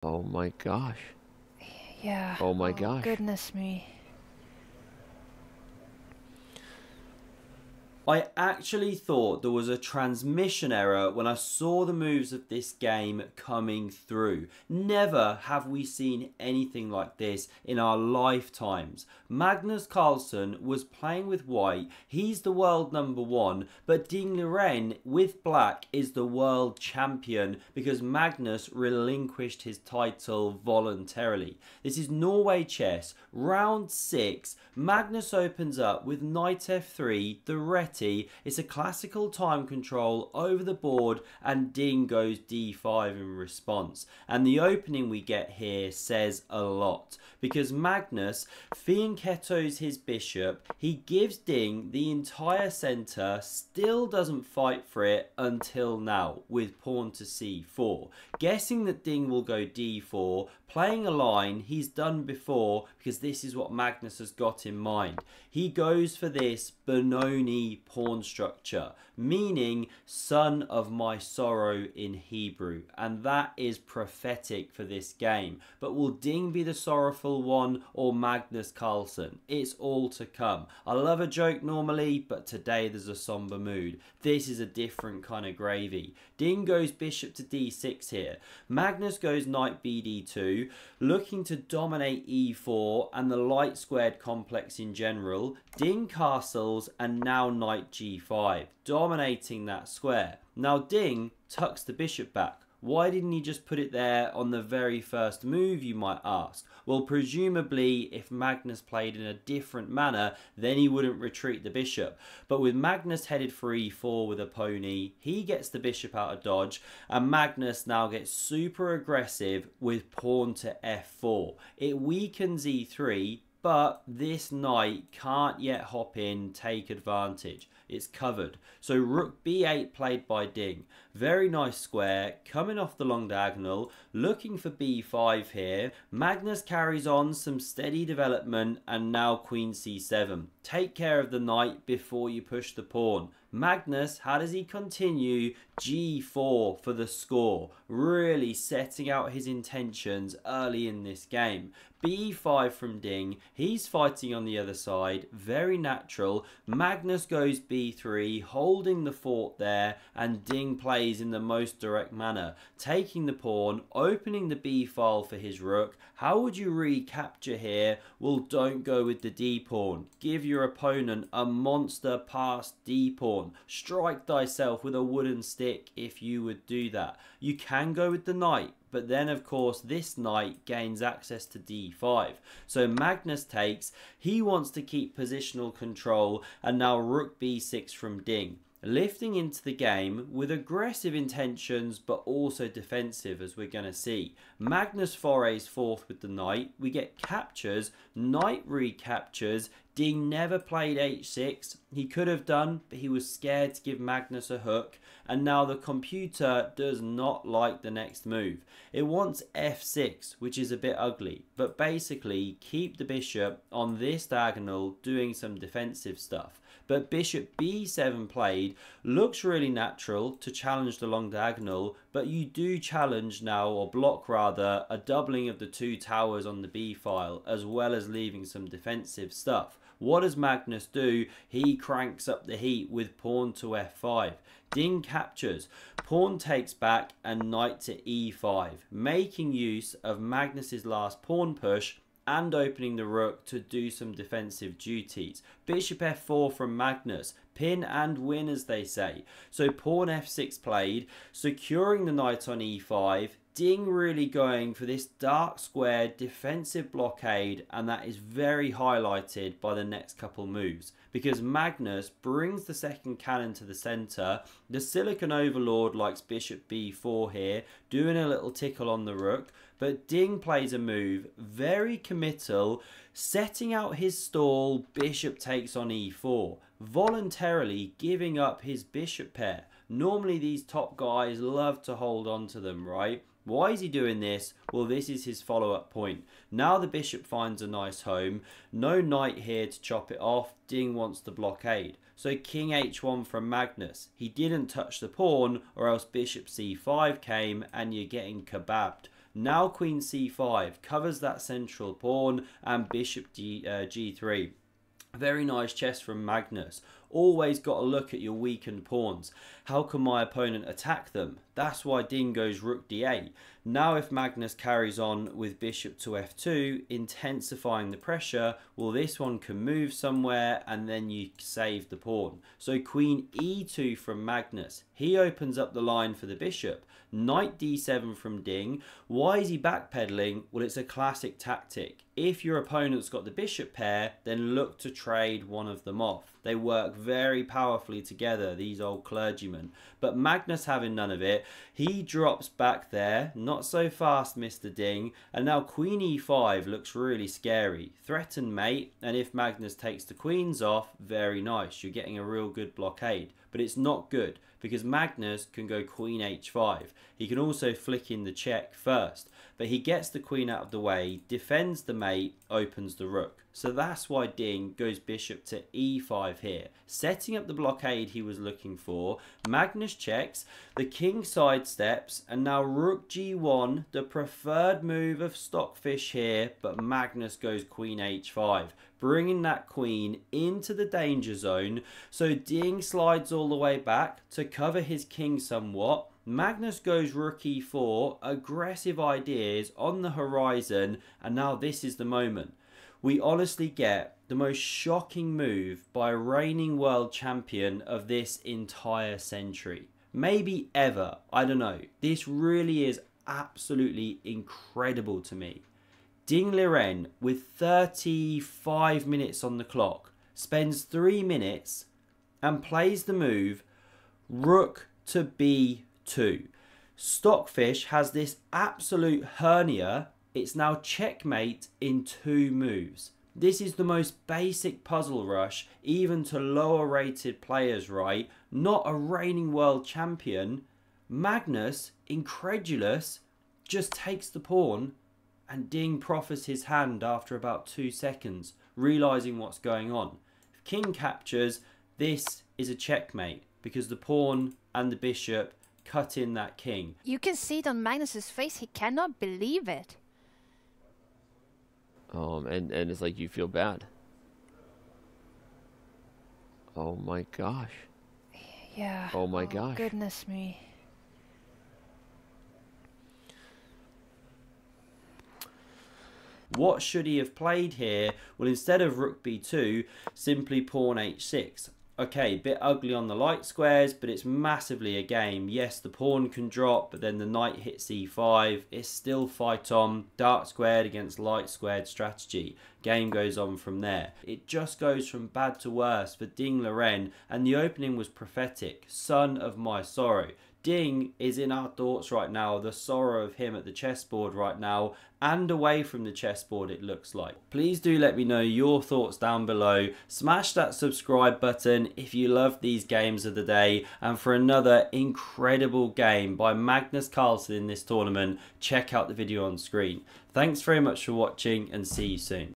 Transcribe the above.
Oh my gosh. Yeah, Oh my oh gosh. goodness me. I actually thought there was a transmission error when I saw the moves of this game coming through. Never have we seen anything like this in our lifetimes. Magnus Carlsen was playing with white, he's the world number one, but Ding Liren with black is the world champion because Magnus relinquished his title voluntarily. This is Norway Chess, round 6. Magnus opens up with knight f3, the reti. It's a classical time control over the board, and Ding goes d5 in response. And the opening we get here says a lot because Magnus fianchettos his bishop. He gives Ding the entire centre, still doesn't fight for it until now with pawn to c4. Guessing that Ding will go d4, playing a line he's done before because this is what Magnus has got in mind. He goes for this Benoni pawn structure, meaning son of my sorrow in Hebrew, and that is prophetic for this game. But will Ding be the sorrowful one or Magnus Carlsen? It's all to come. I love a joke normally, but today there's a somber mood. This is a different kind of gravy. Ding goes bishop to d6 here. Magnus goes knight bd2, looking to dominate e4 and the light squared complex in general. Ding castles and now knight g5, dominating that square. Now Ding tucks the bishop back. Why didn't he just put it there on the very first move, you might ask? Well, presumably if Magnus played in a different manner, then he wouldn't retreat the bishop. But with Magnus headed for e4 with a pony, he gets the bishop out of dodge, and Magnus now gets super aggressive with pawn to f4. It weakens e3, but this knight can't yet hop in, take advantage. It's covered. So rook b8 played by Ding. Very nice square, coming off the long diagonal, looking for b5 here. Magnus carries on some steady development and now queen c7. Take care of the knight before you push the pawn. Magnus, how does he continue? g4 for the score, really setting out his intentions early in this game. b5 from Ding, he's fighting on the other side, very natural. Magnus goes b3, holding the fort there, and Ding plays in the most direct manner, taking the pawn, opening the b file for his rook. How would you recapture here? Well, don't go with the d pawn. Give your opponent a monster pass d pawn. Strike thyself with a wooden stick if you would do that. You can go with the knight, but then of course this knight gains access to d5. So Magnus takes, he wants to keep positional control, and now rook b6 from Ding. Lifting into the game with aggressive intentions but also defensive, as we're going to see. Magnus forays forth with the knight, we get captures, knight recaptures. Ding never played h6, he could have done, but he was scared to give Magnus a hook, and now the computer does not like the next move. It wants f6, which is a bit ugly, but basically keep the bishop on this diagonal doing some defensive stuff. But bishop b7 played looks really natural to challenge the long diagonal, but you do challenge now, or block rather, a doubling of the two towers on the b file, as well as leaving some defensive stuff. What does Magnus do? He cranks up the heat with pawn to f5. Ding captures, pawn takes back, and knight to e5, making use of Magnus's last pawn push and opening the rook to do some defensive duties. Bishop f4 from Magnus, pin and win as they say. So pawn f6 played, securing the knight on e5. Ding really going for this dark square defensive blockade, and that is very highlighted by the next couple moves because Magnus brings the second cannon to the centre. The Silicon Overlord likes bishop b4 here, doing a little tickle on the rook, but Ding plays a move, very committal, setting out his stall. Bishop takes on e4, voluntarily giving up his bishop pair. Normally these top guys love to hold on to them, right? Why is he doing this? Well, this is his follow-up point. Now the bishop finds a nice home. No knight here to chop it off. Ding wants the blockade. So king h1 from Magnus. He didn't touch the pawn, or else bishop c5 came and you're getting kebabbed. Now queen c5 covers that central pawn, and bishop g3. Very nice chess from Magnus. Always got to look at your weakened pawns. How can my opponent attack them? That's why Ding goes rook d8. Now if Magnus carries on with bishop to f2, intensifying the pressure, well, this one can move somewhere and then you save the pawn. So queen e2 from Magnus. He opens up the line for the bishop. Knight d7 from Ding. Why is he backpedaling? Well, it's a classic tactic. If your opponent's got the bishop pair, then look to trade one of them off. They work very powerfully together, these old clergymen. But Magnus having none of it, he drops back there. Not so fast, Mr. Ding. And now queen e5 looks really scary. Threaten mate, and if Magnus takes the queens off, very nice. You're getting a real good blockade. But it's not good, because Magnus can go queen h5. He can also flick in the check first, but he gets the queen out of the way, defends the mate, opens the rook. So that's why Ding goes bishop to e5 here, setting up the blockade he was looking for. Magnus checks, the king sidesteps, and now rook g1, the preferred move of Stockfish here, but Magnus goes queen h5, bringing that queen into the danger zone. So Ding slides all the way back to cover his king somewhat. Magnus goes rook e4, aggressive ideas on the horizon, and now this is the moment. We honestly get the most shocking move by a reigning world champion of this entire century. Maybe ever, I don't know. This really is absolutely incredible to me. Ding Liren, with 35 minutes on the clock, spends 3 minutes and plays the move rook to b2. Stockfish has this absolute hernia. It's now checkmate in 2 moves. This is the most basic puzzle rush, even to lower rated players, right? Not a reigning world champion. Magnus, incredulous, just takes the pawn, and Ding proffers his hand after about 2 seconds, realizing what's going on. If king captures, this is a checkmate, because the pawn and the bishop cut in that king. You can see it on Magnus's face. He cannot believe it. And it's like you feel bad. Oh my gosh. Yeah. Oh my gosh. Goodness me. What should he have played here? Well, instead of rook b2, simply pawn h6. Okay, bit ugly on the light squares, but it's massively a game. Yes, the pawn can drop, but then the knight hits e5. It's still fight on. Dark squared against light squared strategy. Game goes on from there. It just goes from bad to worse for Ding Liren, and the opening was prophetic. Son of my sorrow. Ding is in our thoughts right now, the sorrow of him at the chessboard right now, and away from the chessboard it looks like. Please do let me know your thoughts down below. Smash that subscribe button if you love these games of the day, and for another incredible game by Magnus Carlsen in this tournament, check out the video on screen. Thanks very much for watching, and see you soon.